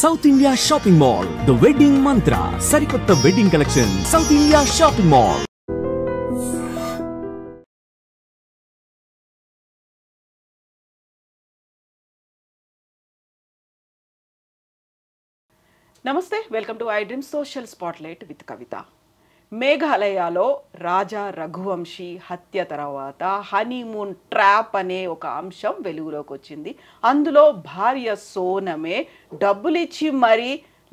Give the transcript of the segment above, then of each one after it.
South India shopping mall, the wedding mantra, సరికొత్త wedding collection, south India shopping mall. నమస్తే, welcome to I dream social spotlight with Kavitha. మేఘాలయలో రాజా రఘువంశీ హత్య తర్వాత honeymoon trap అనే ఒక అంశం వెలుగులోకి వచ్చింది. అందులో భార్య సోనమే డబ్బులిచ్చి మరీ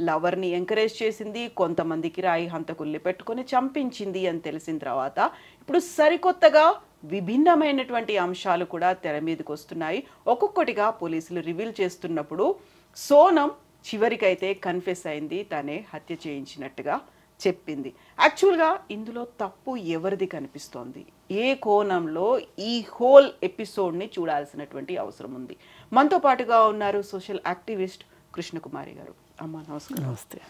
లవర్ని ఎంకరేజ్ చేసింది, కొంతమందికి రాయి హంతకుల్ని పెట్టుకొని చంపించింది అని తెలిసిన తర్వాత ఇప్పుడు సరికొత్తగా విభిన్నమైనటువంటి అంశాలు కూడా తెర మీదకి వస్తున్నాయి. ఒక్కొక్కటిగా పోలీసులు రివీల్ చేస్తున్నప్పుడు సోనం చివరికైతే కన్ఫెస్ అయింది, తనే హత్య చేయించినట్టుగా చెప్పింది. యాక్చువల్గా ఇందులో తప్పు ఎవరిది కనిపిస్తోంది? ఏ కోణంలో ఈ హోల్ ఎపిసోడ్ని చూడాల్సినటువంటి అవసరం ఉంది? మనతో పాటుగా ఉన్నారు సోషల్ యాక్టివిస్ట్ కృష్ణకుమారి గారు. అమ్మ నమస్కారం. నమస్తే.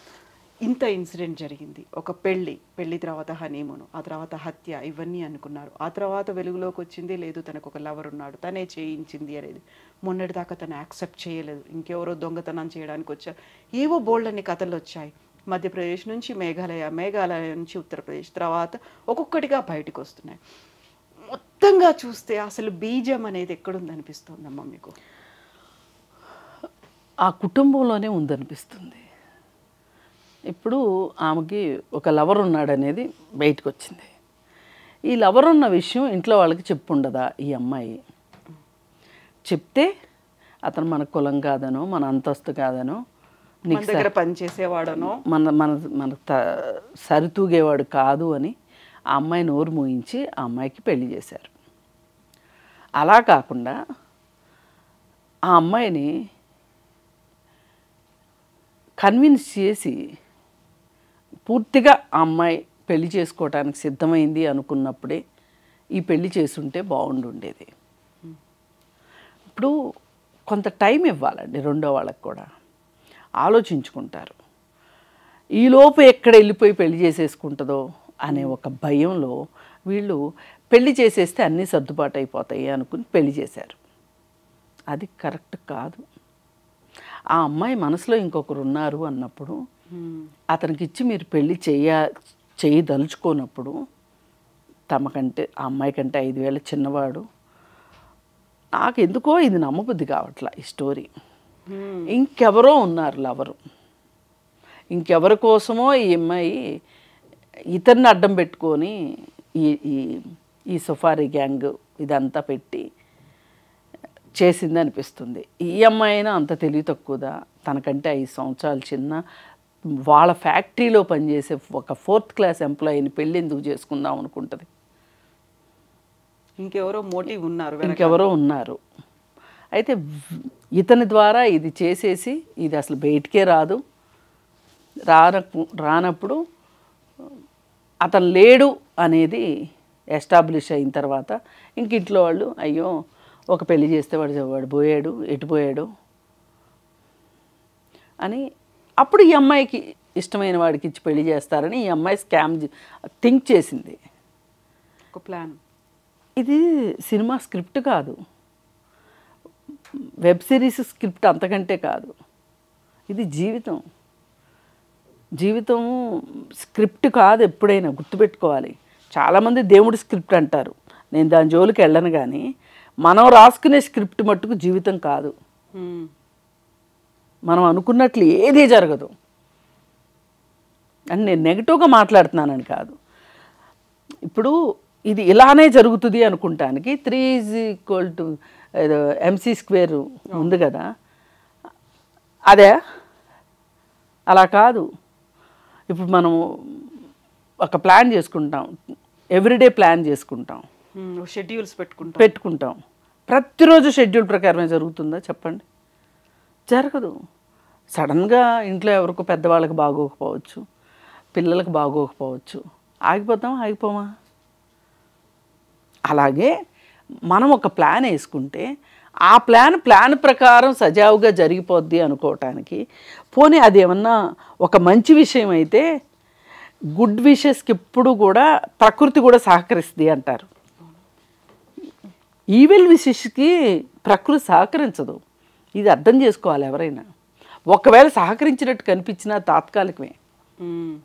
ఇంత ఇన్సిడెంట్ జరిగింది, ఒక పెళ్ళి తర్వాత హనీమూన్, ఆ తర్వాత హత్య, ఇవన్నీ అనుకున్నారు. ఆ తర్వాత వెలుగులోకి వచ్చింది, లేదు తనకు ఒక లవర్ ఉన్నాడు, తనే చేయించింది అనేది. మొన్నటిదాకా తను యాక్సెప్ట్ చేయలేదు, ఇంకెవరో దొంగతనం చేయడానికి వచ్చారు. ఏవో బోల్డన్ని కథలు వచ్చాయి. మధ్యప్రదేశ్ నుంచి మేఘాలయ నుంచి ఉత్తరప్రదేశ్, తర్వాత ఒక్కొక్కటిగా బయటకు వస్తున్నాయి. మొత్తంగా చూస్తే అసలు బీజం అనేది ఎక్కడుందనిపిస్తుందమ్మా మీకు? ఆ కుటుంబంలోనే ఉందనిపిస్తుంది. ఇప్పుడు ఆమెకి ఒక లవర్ ఉన్నాడనేది బయటకు వచ్చింది. ఈ లవర్ ఉన్న విషయం ఇంట్లో వాళ్ళకి చెప్పుండదా ఈ అమ్మాయి? చెప్తే అతను మన కులం కాదనో, మన అంతస్తు కాదనో, మన దగ్గర పనిచేసేవాడనో, మన సరితూగేవాడు కాదు అని ఆ అమ్మాయి నోరు మూయించి ఆ అమ్మాయికి పెళ్లి చేశారు. అలా కాకుండా ఆ అమ్మాయిని కన్విన్స్ చేసి పూర్తిగా ఆ అమ్మాయి పెళ్లి చేసుకోవటానికి సిద్ధమైంది అనుకున్నప్పుడే ఈ పెళ్లి చేసుంటే బాగుండుండేది. ఇప్పుడు కొంత టైం ఇవ్వాలండి రెండో వాళ్ళకి కూడా, ఆలోచించుకుంటారు. ఈలోపు ఎక్కడ వెళ్ళిపోయి పెళ్లి చేసేసుకుంటుందో అనే ఒక భయంలో వీళ్ళు పెళ్లి చేసేస్తే అన్నీ సర్దుబాటు అయిపోతాయి అనుకుని పెళ్లి చేశారు. అది కరెక్ట్ కాదు. ఆ అమ్మాయి మనసులో ఇంకొకరు ఉన్నారు అన్నప్పుడు అతనికి ఇచ్చి మీరు పెళ్ళి చేయదలుచుకోనప్పుడు, తమకంటే ఆ అమ్మాయి కంటే 5 ఏళ్ళ చిన్నవాడు, నాకు ఎందుకో ఇది నమ్మబుద్ధి కావట్లా ఈ స్టోరీ. ఇంకెవరో ఉన్నారు లవరు, ఇంకెవరి కోసమో ఈ అమ్మాయి ఇతన్ని అడ్డం పెట్టుకొని ఈ సఫారీ గ్యాంగ్ ఇదంతా పెట్టి చేసింది అనిపిస్తుంది. ఈ అమ్మాయి అయినా అంత తెలివి తక్కువదా? తనకంటే 5 సంవత్సరాలు చిన్న, వాళ్ళ ఫ్యాక్టరీలో పనిచేసే ఒక 4th క్లాస్ ఎంప్లాయీని పెళ్ళి ఎందుకు చేసుకుందాం అనుకుంటుంది? ఇంకెవరో మోటివ్ ఉన్నారు, ఇంకెవరో ఉన్నారు. అయితే ఇతని ద్వారా ఇది చేసేసి ఇది అసలు బయటికే రానప్పుడు అతను లేడు అనేది ఎస్టాబ్లిష్ అయిన తర్వాత ఇంక ఇంట్లో వాళ్ళు అయ్యో ఒక పెళ్లి చేస్తే వాడు పోయాడు, ఎటు పోయాడు అని అప్పుడు ఈ అమ్మాయికి ఇష్టమైన వాడికి ఇచ్చి పెళ్లి చేస్తారని ఈ అమ్మాయి స్కామ్ థింక్ చేసింది. ఒక ప్లాన్. ఇది సినిమా స్క్రిప్ట్ కాదు, వెబ్ సిరీస్ స్క్రిప్ట్ అంతకంటే కాదు. ఇది జీవితం స్క్రిప్ట్ కాదు. ఎప్పుడైనా గుర్తుపెట్టుకోవాలి. చాలామంది దేవుడి స్క్రిప్ట్ అంటారు, నేను దాని జోలికి వెళ్ళను. కానీ మనం రాసుకునే స్క్రిప్ట్ మట్టుకు జీవితం కాదు. మనం అనుకున్నట్లు ఏదీ జరగదు అని నేను నెగిటివ్గా మాట్లాడుతున్నానని కాదు. ఇప్పుడు ఇది ఇలానే జరుగుతుంది అనుకుంటానికి 3 MC² ఉంది కదా, అదే అలా కాదు. ఇప్పుడు మనం ఒక ప్లాన్ చేసుకుంటాం, ఎవ్రీడే ప్లాన్ చేసుకుంటాం, షెడ్యూల్స్ పెట్టుకుంటాం. ప్రతిరోజు షెడ్యూల్ ప్రకారమే జరుగుతుందా చెప్పండి? జరగదు. సడన్గా ఇంట్లో ఎవరికో పెద్దవాళ్ళకి బాగోకపోవచ్చు, పిల్లలకు బాగోకపోవచ్చు, ఆగిపోమా? అలాగే మనం ఒక ప్లాన్ వేసుకుంటే ఆ ప్లాన్ ప్రకారం సజావుగా జరిగిపోద్ది అనుకోవటానికి, పోనీ అది ఏమన్నా ఒక మంచి విషయం అయితే గుడ్ విషెస్కి ఎప్పుడు కూడా ప్రకృతి కూడా సహకరిస్తుంది అంటారు. ఈవిల్ విషెస్కి ప్రకృతి సహకరించదు. ఇది అర్థం చేసుకోవాలి ఎవరైనా. ఒకవేళ సహకరించినట్టు కనిపించినా తాత్కాలికమే. ఉమ్.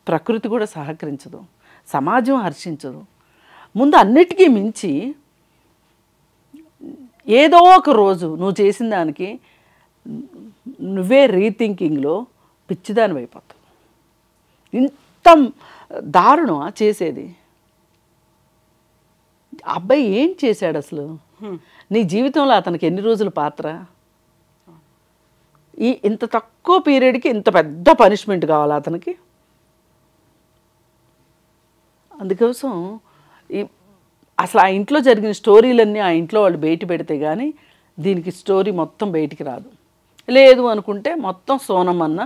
ప్రకృతి కూడా సహకరించదు, సమాజం హర్షించదు. ముందు అన్నిటికీ మించి ఏదో ఒక రోజు నువ్వు చేసిన దానికి నువ్వే రీథింకింగ్లో పిచ్చిదాని అయిపోతావు. ఇంత దారుణం చేసేది. అబ్బాయి ఏం చేశాడు అసలు? నీ జీవితంలో అతనికి ఎన్ని రోజుల పాత్ర? ఇంత తక్కువ పీరియడ్కి ఇంత పెద్ద పనిష్మెంట్ కావాలి అతనికి? అందుకోసం అసలు ఆ ఇంట్లో జరిగిన స్టోరీలన్నీ ఆ ఇంట్లో వాళ్ళు బయట పెడితే కానీ దీనికి స్టోరీ మొత్తం బయటికి రాదు. లేదు అనుకుంటే మొత్తం సోనమన్న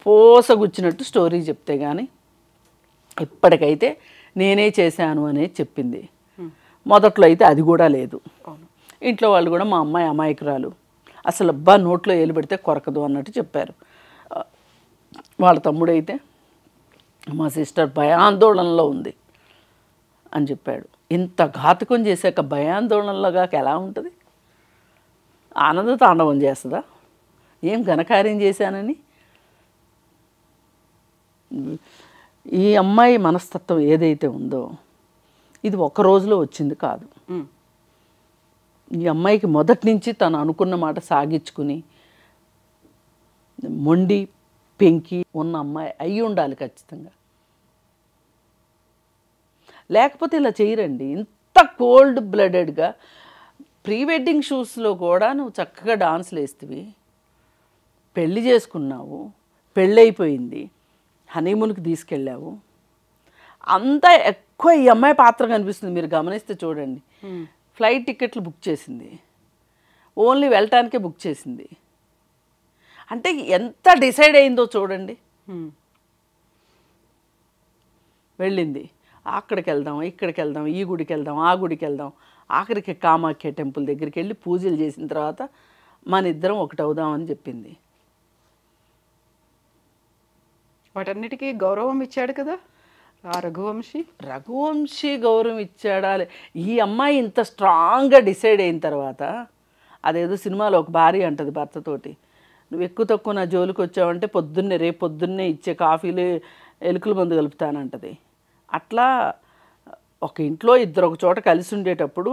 పోసగుచ్చినట్టు స్టోరీ చెప్తే కానీ ఇప్పటికైతే నేనే చేశాను అనేది చెప్పింది. మొదట్లో అయితే అది కూడా లేదు. ఇంట్లో వాళ్ళు కూడా మా అమ్మాయి అమాయకురాలు, అసలు అబ్బా నోట్లో ఏలు పెడితే కొరకదు అన్నట్టు చెప్పారు. వాళ్ళ తమ్ముడైతే మా సిస్టర్ భయాందోళనలో ఉంది అని చెప్పాడు. ఇంత ఘాతుకం చేశాక భయాందోళనలోగా ఎలా ఉంటుంది? ఆనంద తాండవం చేస్తుందా? ఏం ఘనకార్యం చేశానని? ఈ అమ్మాయి మనస్తత్వం ఏదైతే ఉందో ఇది ఒక రోజులో వచ్చింది కాదు. ఈ అమ్మాయికి మొదటి నుంచి తను అనుకున్న మాట సాగించుకుని మొండి పెంకి ఉన్న అమ్మాయి అయి ఉండాలి ఖచ్చితంగా. లేకపోతే ఇలా చేయరండి. ఇంత కోల్డ్ బ్లడెడ్గా ప్రీ వెడ్డింగ్ షూస్లో కూడా నువ్వు చక్కగా డాన్స్లు వేస్తేవి, పెళ్ళి చేసుకున్నావు, పెళ్ళైపోయింది, హనీమూన్కి తీసుకెళ్ళావు, అంతా ఎక్కువ ఈ అమ్మాయి పాత్ర కనిపిస్తుంది. మీరు గమనిస్తే చూడండి, ఫ్లైట్ టికెట్లు బుక్ చేసింది, ఓన్లీ వెళ్ళటానికే బుక్ చేసింది. అంటే ఎంత డిసైడ్ అయిందో చూడండి. వెళ్ళింది, అక్కడికి వెళ్దాం, ఇక్కడికి వెళ్దాం, ఈ గుడికి వెళ్దాం, ఆ గుడికి వెళ్దాం, ఆఖరికి కామాఖ్య టెంపుల్ దగ్గరికి వెళ్ళి పూజలు చేసిన తర్వాత మన ఇద్దరం ఒకటి అవుదామని చెప్పింది. వాటన్నిటికీ గౌరవం ఇచ్చాడు కదా ఆ రఘువంశీ. రఘువంశీ గౌరవం ఇచ్చాడా? ఈ అమ్మాయి ఇంత స్ట్రాంగ్గా డిసైడ్ అయిన తర్వాత, అదేదో సినిమాలో ఒక భార్య అంటది భర్తతోటి, నువ్వు ఎక్కువ తక్కువ నా జోలికి వచ్చావంటే రేపు పొద్దున్నే ఇచ్చే కాఫీలు ఎలుకల మందు కలుపుతానంటది. అట్లా ఒక ఇంట్లో ఇద్దరు ఒక చోట కలిసి ఉండేటప్పుడు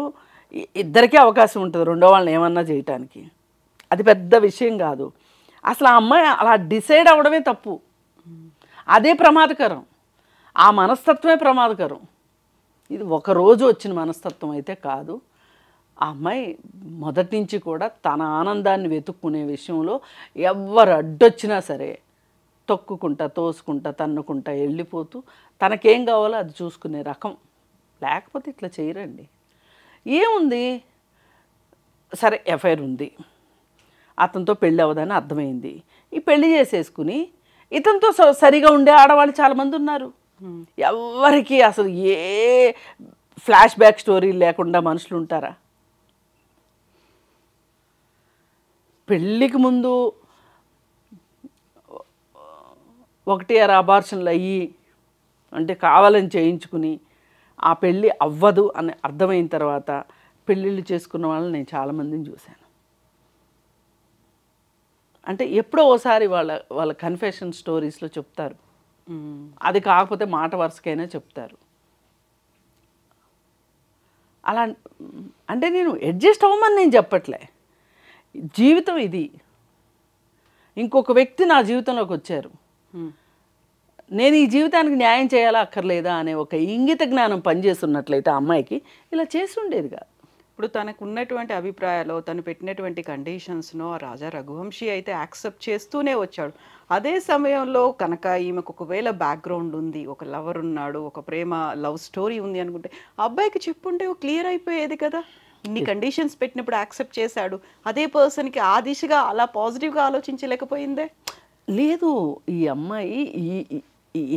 ఇద్దరికీ అవకాశం ఉంటుంది రెండో వాళ్ళని ఏమన్నా చేయటానికి. అది పెద్ద విషయం కాదు. అసలు ఆ అమ్మాయి అలా డిసైడ్ అవ్వడమే తప్పు. అదే ప్రమాదకరం. ఆ మనస్తత్వమే ప్రమాదకరం. ఇది ఒకరోజు వచ్చిన మనస్తత్వం అయితే కాదు. ఆ అమ్మాయి మొదటి నుంచి కూడా తన ఆనందాన్ని వెతుక్కునే విషయంలో ఎవరు అడ్డొచ్చినా సరే తొక్కుకుంటా, తోసుకుంటా, తన్నుకుంటా వెళ్ళిపోతూ తనకేం కావాలో అది చూసుకునే రకం. లేకపోతే ఇట్లా చేయరండి. ఏముంది, సరే ఎఫ్ఐఆర్ ఉంది, అతనితో పెళ్ళి అవ్వదని అర్థమైంది, ఈ పెళ్లి చేసేసుకుని ఇతనితో సరిగా ఉండే ఆడవాళ్ళు చాలామంది ఉన్నారు. ఎవరికి అసలు ఏ ఫ్లాష్ బ్యాక్ స్టోరీ లేకుండా మనుషులు ఉంటారా? పెళ్ళికి ముందు 1 అబార్షన్లు అయ్యి అంటే కావాలని చేయించుకుని ఆ పెళ్ళి అవ్వదు అని అర్థమైన తర్వాత పెళ్ళిళ్ళు చేసుకున్న వాళ్ళని నేను చాలామందిని చూశాను. అంటే ఎప్పుడో ఓసారి వాళ్ళ కన్ఫెషన్ స్టోరీస్లో చెప్తారు, అది కాకపోతే మాట వరుసకైనా చెప్తారు. అలా అంటే నేను అడ్జస్ట్ అవ్వమని నేను చెప్పట్లే. జీవితం ఇది. ఇంకొక వ్యక్తి నా జీవితంలోకి వచ్చారు, నేను ఈ జీవితానికి న్యాయం చేయాలా అక్కర్లేదా అనే ఒక ఇంగిత జ్ఞానం పనిచేస్తున్నట్లయితే ఆ అమ్మాయికి ఇలా చేసి ఉండేది కాదు. ఇప్పుడు తనకు ఉన్నటువంటి అభిప్రాయాలు, తను పెట్టినటువంటి కండిషన్స్ను రాజా రఘువంశీ అయితే యాక్సెప్ట్ చేస్తూనే వచ్చాడు. అదే సమయంలో కనుక ఈమెకు ఒకవేళ బ్యాక్గ్రౌండ్ ఉంది, ఒక లవర్ ఉన్నాడు, ఒక ప్రేమ లవ్ స్టోరీ ఉంది అనుకుంటే అబ్బాయికి చెప్పుంటే క్లియర్ అయిపోయేది కదా. ఇన్ని కండిషన్స్ పెట్టినప్పుడు యాక్సెప్ట్ చేశాడు, అదే పర్సన్కి ఆ దిశగా అలా పాజిటివ్గా ఆలోచించలేకపోయిందే. లేదు, ఈ అమ్మాయి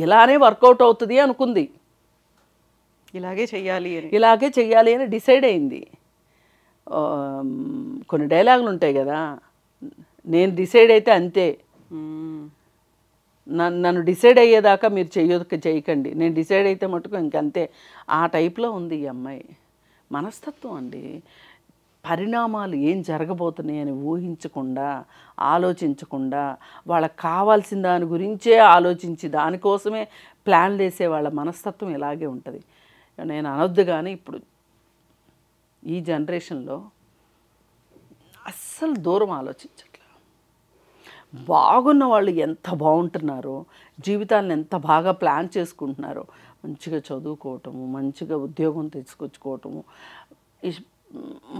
ఇలానే వర్కౌట్ అవుతుంది అనుకుంది, ఇలాగే చెయ్యాలి అని డిసైడ్ అయింది. కొన్ని డైలాగులు ఉంటాయి కదా, నేను డిసైడ్ అయితే అంతే, నన్ను డిసైడ్ అయ్యేదాకా మీరు చేయకండి, నేను డిసైడ్ అయితే మటుకు ఇంకంతే. ఆ టైప్లో ఉంది ఈ అమ్మాయి మనస్తత్వం అండి. పరిణామాలు ఏం జరగబోతున్నాయని ఊహించకుండా, ఆలోచించకుండా, వాళ్ళకి కావాల్సిన దాని గురించే ఆలోచించి దానికోసమే ప్లాన్లు వేసే వాళ్ళ మనస్తత్వం ఇలాగే ఉంటుంది. నేను అనొద్దు కానీ ఇప్పుడు ఈ జనరేషన్లో అస్సలు దూరం ఆలోచించట్లేదు. బాగున్న వాళ్ళు ఎంత బాగుంటున్నారో, జీవితాలను ఎంత బాగా ప్లాన్ చేసుకుంటున్నారో, మంచిగా చదువుకోవటము, మంచిగా ఉద్యోగం తెచ్చుకొచ్చుకోవటము,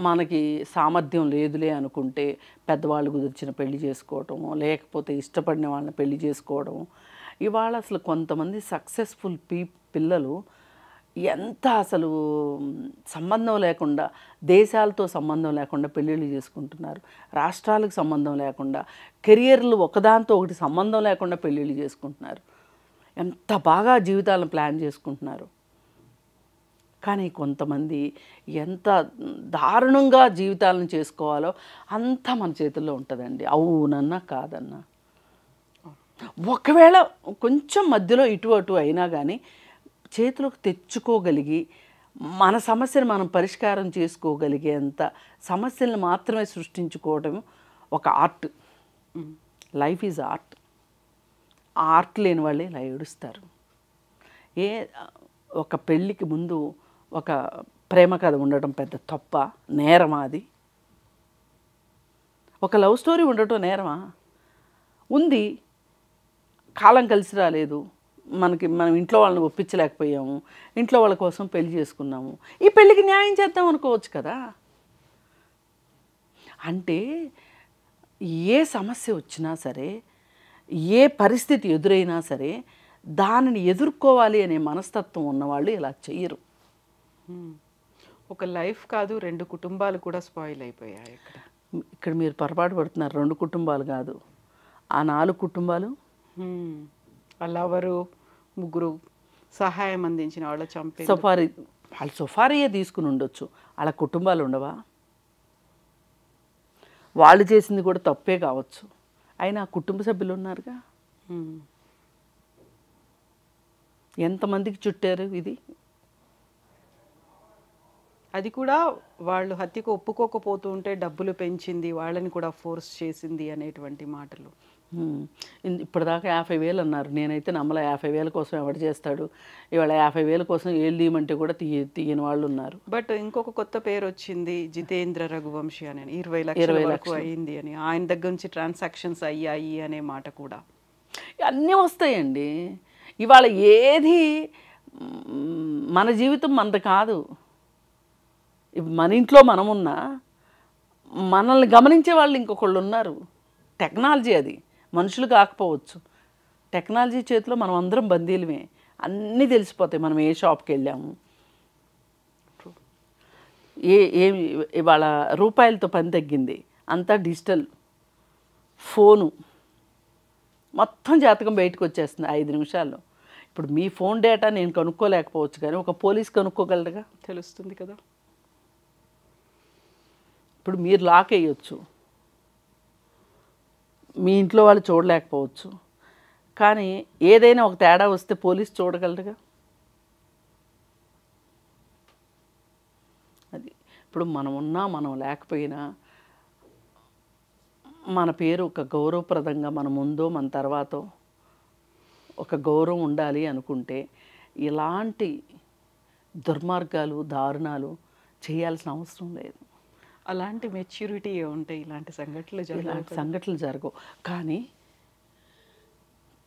మనకి సామర్థ్యం లేదులే అనుకుంటే పెద్దవాళ్ళు కుదిర్చిన పెళ్లి చేసుకోవటము, లేకపోతే ఇష్టపడిన వాళ్ళని పెళ్లి చేసుకోవడము. ఇవాళ అసలు కొంతమంది సక్సెస్ఫుల్ పిల్లలు ఎంత అసలు సంబంధం లేకుండా, దేశాలతో సంబంధం లేకుండా పెళ్ళిళ్ళు చేసుకుంటున్నారు, రాష్ట్రాలకు సంబంధం లేకుండా, కెరియర్లు ఒకదాంతో ఒకటి సంబంధం లేకుండా పెళ్ళిళ్ళు చేసుకుంటున్నారు. ఎంత బాగా జీవితాలను ప్లాన్ చేసుకుంటున్నారు. కానీ కొంతమంది ఎంత దారుణంగా జీవితాలను చేసుకోవాలో అంతా మన చేతుల్లో ఉంటుందండి. అవునన్నా కాదన్నా, ఒకవేళ కొంచెం మధ్యలో ఇటు అటు అయినా కానీ చేతులకు తెచ్చుకోగలిగి మన సమస్యను మనం పరిష్కారం చేసుకోగలిగేంత సమస్యలను మాత్రమే సృష్టించుకోవడం ఒక ఆర్ట్. Life is art. ఆ ఆర్ట్ లేని వాళ్ళే ఇలా ఏడుస్తారు. ఒక పెళ్ళికి ముందు ఒక ప్రేమ కథ ఉండటం పెద్ద తప్ప, నేరమా అది? ఒక లవ్ స్టోరీ ఉండటం నేరమా? ఉంది, కాలం కలిసి రాలేదు, మనం ఇంట్లో వాళ్ళని ఒప్పించలేకపోయాము, ఇంట్లో వాళ్ళ కోసం పెళ్లి చేసుకున్నాము, ఈ పెళ్ళికి న్యాయం చేద్దాం అనుకోవచ్చు కదా. అంటే ఏ సమస్య వచ్చినా సరే, ఏ పరిస్థితి ఎదురైనా సరే దానిని ఎదుర్కోవాలి అనే మనస్తత్వం ఉన్నవాళ్ళు ఇలా చెయ్యరు. ఒక లైఫ్ కాదు, 2 కుటుంబాలు కూడా స్పాయిల్ అయిపోయాయి. ఇక్కడ మీరు పొరపాటు పడుతున్నారు. 2 కుటుంబాలు కాదు, ఆ 4 కుటుంబాలు. లవరు, 3 సహాయం అందించిన వాళ్ళ చంపే వాళ్ళు సఫారీయే తీసుకుని ఉండొచ్చు, వాళ్ళ కుటుంబాలు ఉండవా? వాళ్ళు చేసింది కూడా తప్పే కావచ్చు, అయినా కుటుంబ సభ్యులు ఉన్నారుగా. ఎంతమందికి చుట్టారు ఇది? అది కూడా వాళ్ళు హత్యకు ఒప్పుకోకపోతూ ఉంటే డబ్బులు పెంచింది, వాళ్ళని కూడా ఫోర్స్ చేసింది అనేటువంటి మాటలు. ఇప్పటిదాకా 50,000 అన్నారు. నేనైతే నమ్మల. 50,000 కోసం ఎవడు చేస్తాడు? ఇవాళ 50,000 కోసం ఏళ్ళు తీయమంటే కూడా తీయని వాళ్ళు ఉన్నారు. బట్ ఇంకొక కొత్త పేరు వచ్చింది, జితేంద్ర రఘువంశీ అని. 20 లక్షల వరకు అయింది అని, ఆయన దగ్గర నుంచి ట్రాన్సాక్షన్స్ అయ్యాయి అనే మాట కూడా. అన్నీ వస్తాయండి. ఇవాళ ఏది మన జీవితం మనది కాదు. మన ఇంట్లో మనమున్నా మనల్ని గమనించే వాళ్ళు ఇంకొకళ్ళు ఉన్నారు. టెక్నాలజీ అది, మనుషులు కాకపోవచ్చు. టెక్నాలజీ చేతిలో మనం అందరం బందీలమే. అన్నీ తెలిసిపోతాయి. మనం ఏ షాప్కి వెళ్ళాము, ఇవాళ రూపాయలతో పని తగ్గింది, అంతా డిజిటల్. ఫోను మొత్తం జాతకం బయటకు వచ్చేస్తుంది 5 నిమిషాల్లో. ఇప్పుడు మీ ఫోన్ డేటా నేను కనుక్కోలేకపోవచ్చు, కానీ ఒక పోలీస్ కనుక్కోగలరుగా, తెలుస్తుంది కదా. ఇప్పుడు మీరు లాక్ వేయచ్చు, మీ ఇంట్లో వాళ్ళు చూడలేకపోవచ్చు, కానీ ఏదైనా ఒక తేడా వస్తే పోలీస్ చూడగలరుగా. అది ఇప్పుడు మనం ఉన్నా మనం లేకపోయినా మన పేరు ఒక గౌరవప్రదంగా మన ముందో మన తర్వాతో ఒక గౌరవం ఉండాలి అనుకుంటే ఇలాంటి దుర్మార్గాలు, దారుణాలు చేయాల్సిన అవసరం లేదు. అలాంటి మెచ్యూరిటీ ఉంటాయి ఇలాంటి సంఘటనలు జరగవు. కానీ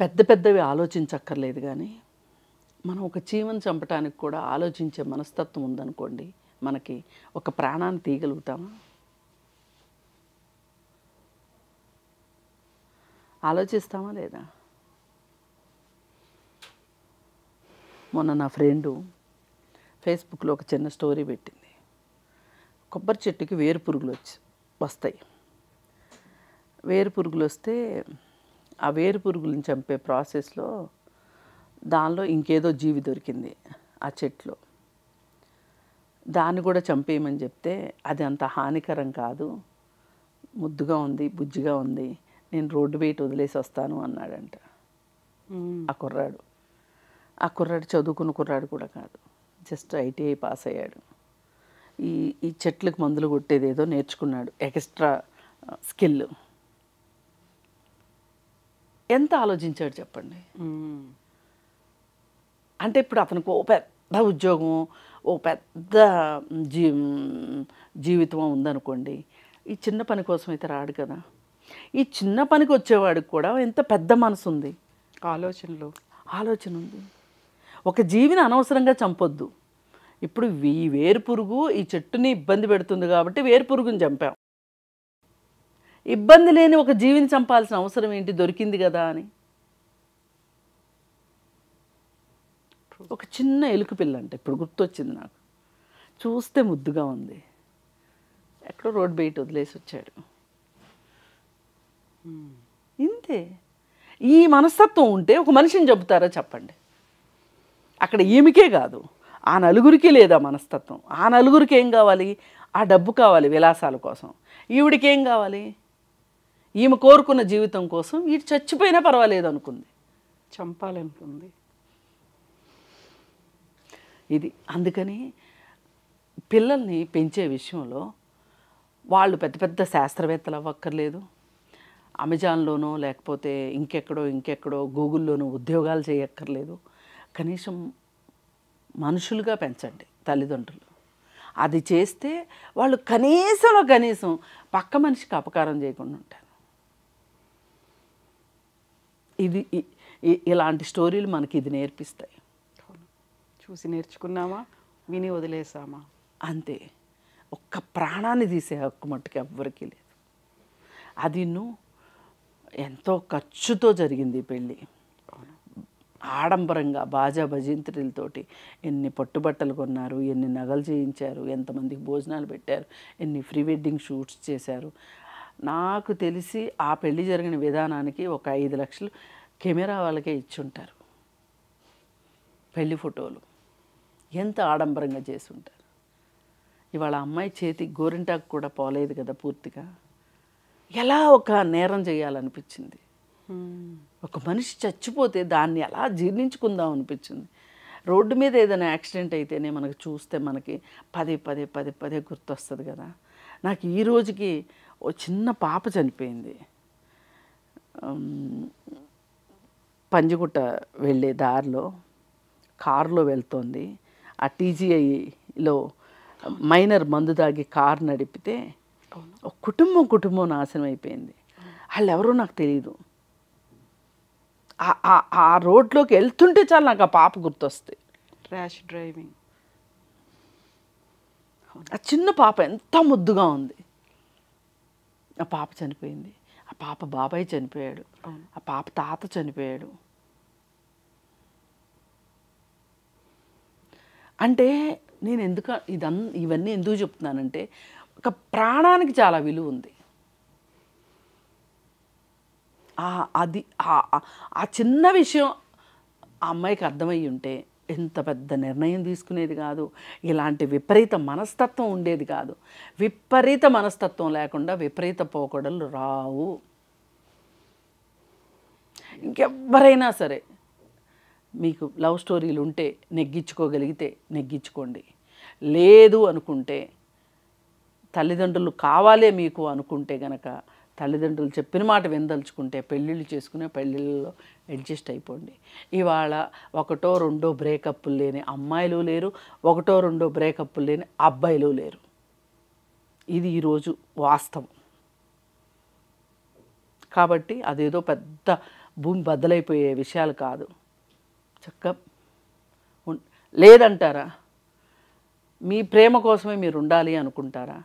పెద్ద పెద్దవి ఆలోచించక్కర్లేదు. కానీ మనం ఒక చీమను చంపడానికి కూడా ఆలోచించే మనస్తత్వం ఉందనుకోండి, మనకి ఒక ప్రాణాన్ని తీయగలుగుతామా? ఆలోచిస్తామా లేదా? మొన్న నా ఫ్రెండు ఫేస్బుక్లో ఒక చిన్న స్టోరీ పెట్టింది. కొబ్బరి చెట్టుకి వేరు పురుగులు వస్తాయి. వేరు పురుగులు వస్తే ఆ వేరు పురుగులను చంపే ప్రాసెస్లో దానిలో ఇంకేదో జీవి దొరికింది ఆ చెట్లో. దాన్ని కూడా చంపేయమని చెప్తే అది అంత హానికరం కాదు, ముద్దుగా ఉంది, బుజ్జిగా ఉంది, నేను రోడ్డు బయట వదిలేసి వస్తాను అన్నాడంట ఆ కుర్రాడు. ఆ కుర్రాడు చదువుకున్న కుర్రాడు కూడా కాదు, జస్ట్ ITI పాస్ అయ్యాడు. ఈ ఈ చెట్లకు మందులు కొట్టేది ఏదో నేర్చుకున్నాడు, ఎక్స్ట్రా స్కిల్. ఎంత ఆలోచించాడు చెప్పండి. అంటే ఇప్పుడు అతనికి ఓ పెద్ద ఉద్యోగం, ఓ పెద్ద జీ జీవితం ఉందనుకోండి, ఈ చిన్న పని కోసం అయితే రాడు కదా. ఈ చిన్న పనికి వచ్చేవాడికి కూడా ఎంత పెద్ద మనసు ఉంది, ఆలోచన ఉంది. ఒక జీవిని అనవసరంగా చంపొద్దు. ఇప్పుడు ఈ వేరుపురుగు ఈ చెట్టుని ఇబ్బంది పెడుతుంది కాబట్టి వేరుపురుగుని చంపాం. ఇబ్బంది లేని ఒక జీవిని చంపాల్సిన అవసరం ఏంటి, దొరికింది కదా అని. ఒక చిన్న ఎలుక పిల్ల అంటే ఇప్పుడు గుర్తొచ్చింది నాకు, చూస్తే ముద్దుగా ఉంది, ఎక్కడో రోడ్ బయట వదిలేసి వచ్చాడు. ఇంతే. ఈ మనస్తత్వం ఉంటే ఒక మనిషిని చెబుతారా చెప్పండి. అక్కడ ఈమెకే కాదు, ఆ నలుగురికి లేదా మనస్తత్వం. ఆ నలుగురికి ఏం కావాలి, ఆ డబ్బు కావాలి విలాసాల కోసం. ఈవిడికి ఏం కావాలి, ఈమె కోరుకున్న జీవితం కోసం వీడు చచ్చిపోయినా పర్వాలేదు అనుకుంది, చంపాలనుకుంది. ఇది అందుకని పిల్లల్ని పెంచే విషయంలో వాళ్ళు పెద్ద పెద్ద శాస్త్రవేత్తలు అవ్వక్కర్లేదు, అమెజాన్లోనో లేకపోతే ఇంకెక్కడో గూగుల్లోనో ఉద్యోగాలు చేయక్కర్లేదు. కనీసం మనుషులుగా పెంచండి తల్లిదండ్రులు. అది చేస్తే వాళ్ళు కనీసం పక్క మనిషికి అపకారం చేయకుండా ఉంటారు. ఇది ఇలాంటి స్టోరీలు మనకి ఇది నేర్పిస్తాయి. చూసి నేర్చుకున్నామా, విని వదిలేసామా, అంతే. ఒక్క ప్రాణాన్ని తీసే హక్కు మట్టుకు ఎవ్వరికీ లేదు. అది ఎంతో ఖర్చుతో జరిగింది ఈ పెళ్ళి, ఆడంబరంగా బాజా భజంత్రులతోటి. ఎన్ని పట్టుబట్టలు కొన్నారు, ఎన్ని నగలు చేయించారు, ఎంతమందికి భోజనాలు పెట్టారు, ఎన్ని ప్రీ వెడ్డింగ్ షూట్స్ చేశారు. నాకు తెలిసి ఆ పెళ్ళి జరిగిన విధానానికి ఒక 5 లక్షలు కెమెరా వాళ్ళకే ఇచ్చుంటారు. పెళ్లి ఫోటోలు ఎంత ఆడంబరంగా చేసి ఉంటారు. ఇవాళ అమ్మాయి చేతికి గోరింటాకు కూడా పోలేదు కదా పూర్తిగా. ఎలా ఒక నేరం చేయాలనిపించింది. ఒక మనిషి చచ్చిపోతే దాన్ని ఎలా జీర్ణించుకుందాం అనిపించింది. రోడ్డు మీద ఏదైనా యాక్సిడెంట్ అయితేనే మనకు చూస్తే మనకి పదే గుర్తొస్తుంది కదా. నాకు ఈ రోజుకి ఓ చిన్న పాప చనిపోయింది. పంజగుట్ట వెళ్ళే దారిలో కారులో వెళ్తోంది. ఆ టీజీఐలో మైనర్ మందు తాగి కారు నడిపితే ఒక కుటుంబం నాశనం అయిపోయింది. వాళ్ళు ఎవరో నాకు తెలియదు. ఆ రోడ్లోకి వెళ్తుంటే చాలు నాకు ఆ పాప గుర్తొస్తుంది. Rash driving. ఆ చిన్న పాప ఎంత ముద్దుగా ఉంది. ఆ పాప చనిపోయింది. ఆ పాప బాబాయ్ చనిపోయాడు. ఆ పాప తాత చనిపోయాడు. అంటే నేను ఇవన్నీ ఎందుకు చెప్తున్నానంటే ఒక ప్రాణానికి చాలా విలువ ఉంది. అది ఆ చిన్న విషయం ఆ అమ్మాయికి అర్థమయ్యి ఉంటే ఎంత పెద్ద నిర్ణయం తీసుకునేది కాదు. ఇలాంటి విపరీత మనస్తత్వం ఉండేది కాదు. విపరీత మనస్తత్వం లేకుండా విపరీత పోకడలు రావు. ఇంకెవ్వరైనా సరే మీకు లవ్ స్టోరీలు ఉంటే నెగ్గించుకోగలిగితే నెగ్గించుకోండి. లేదు అనుకుంటే తల్లిదండ్రులు కావాలే మీకు అనుకుంటే గనక తల్లిదండ్రులు చెప్పిన మాట వినదలుచుకుంటే పెళ్ళిళ్ళు చేసుకునే పెళ్ళిళ్ళలో అడ్జస్ట్ అయిపోండి. ఇవాళ 1, 2 బ్రేకప్లు లేని అమ్మాయిలు లేరు, 1, 2 బ్రేకప్లు లేని అబ్బాయిలు లేరు. ఇది ఈరోజు వాస్తవం. కాబట్టి అదేదో పెద్ద భూమి బద్దలైపోయే విషయాలు కాదు. చక్కగా లేదంటారా? మీ ప్రేమ కోసమే మీరు ఉండాలి అనుకుంటారా?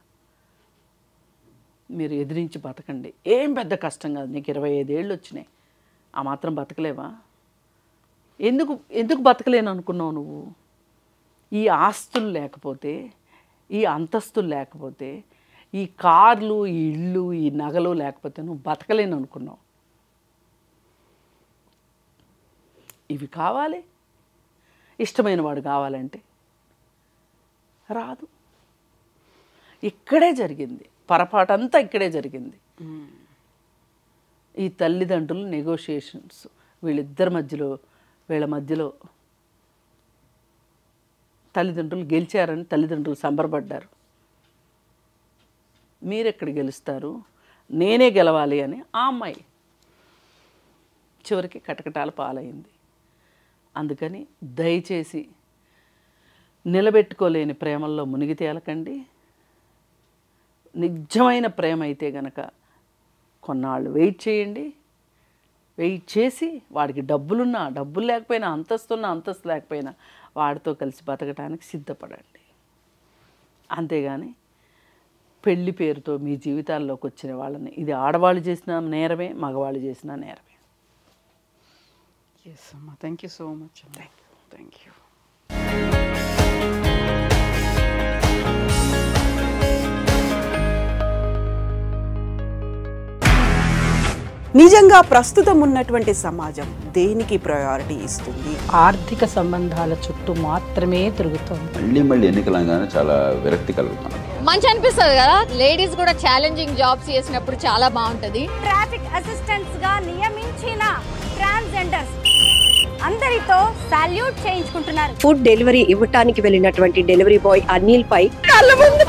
మీరు ఎదిరించి బతకండి. ఏం పెద్ద కష్టం కాదు. నీకు 25 ఏళ్ళు వచ్చినాయి, ఆ మాత్రం బతకలేవా? ఎందుకు బతకలేను అనుకున్నావు నువ్వు? ఈ ఆస్తులు లేకపోతే, ఈ అంతస్తులు లేకపోతే, ఈ కార్లు, ఈ ఇళ్ళు, ఈ నగలు లేకపోతే నువ్వు బతకలేను అనుకున్నావు. ఇవి కావాలి. ఇష్టమైన వాడు కావాలంటే రాదు. ఇక్కడే జరిగింది పొరపాటంతా, ఇక్కడే జరిగింది. ఈ తల్లిదండ్రులు నెగోషియేషన్స్ వీళ్ళ మధ్యలో తల్లిదండ్రులు గెలిచారని తల్లిదండ్రులు సంబరపడ్డారు. మీరెక్కడ గెలుస్తారు, నేనే గెలవాలి అని ఆ అమ్మాయి చివరికి కటకటాల పాలైంది. అందుకని దయచేసి నిలబెట్టుకోలేని ప్రేమల్లో మునిగి తేలకండి. నిజమైన ప్రేమ అయితే గనక కొన్నాళ్ళు వెయిట్ చేయండి. వెయిట్ చేసి వాడికి డబ్బులున్నా డబ్బులు లేకపోయినా, అంతస్తున్నా అంతస్తు లేకపోయినా వాడితో కలిసి బతకడానికి సిద్ధపడండి. అంతేగాని పెళ్లి పేరుతో మీ జీవితాల్లోకి వచ్చిన వాళ్ళని, ఇది ఆడవాళ్ళు చేసిన నేరమే, మగవాళ్ళు చేసిన నేరమే. ఎస్ అమ్మా, thank you so much. Thank you. నిజంగా ప్రస్తుతం ఉన్నటువంటి సమాజం దేనికి ప్రయారిటీ ఇస్తుంది? ఆర్థిక సంబంధాల చుట్టూ మాత్రమే తిరుగుతోంది. మళ్ళీ ఎన్నికలంగానే చాలా విరక్తి కలుగుతున్నాం. మంచి అనిపిస్తుంది కదా, లేడీస్ కూడా ఛాలెంజింగ్ జాబ్స్ చేసినప్పుడు చాలా బాగుంటది. ట్రాఫిక్ అసిస్టెంట్స్ గా నియమించిన ట్రాన్స్జెండర్స్ అందరితో సాల్యూట్ చేయించుకుంటున్నారు. ఫుడ్ డెలివరీ ఇవ్వటానికి వెళ్ళినటువంటి డెలివరీ బాయ్ అనిల్ పై కళ్ళ ముందు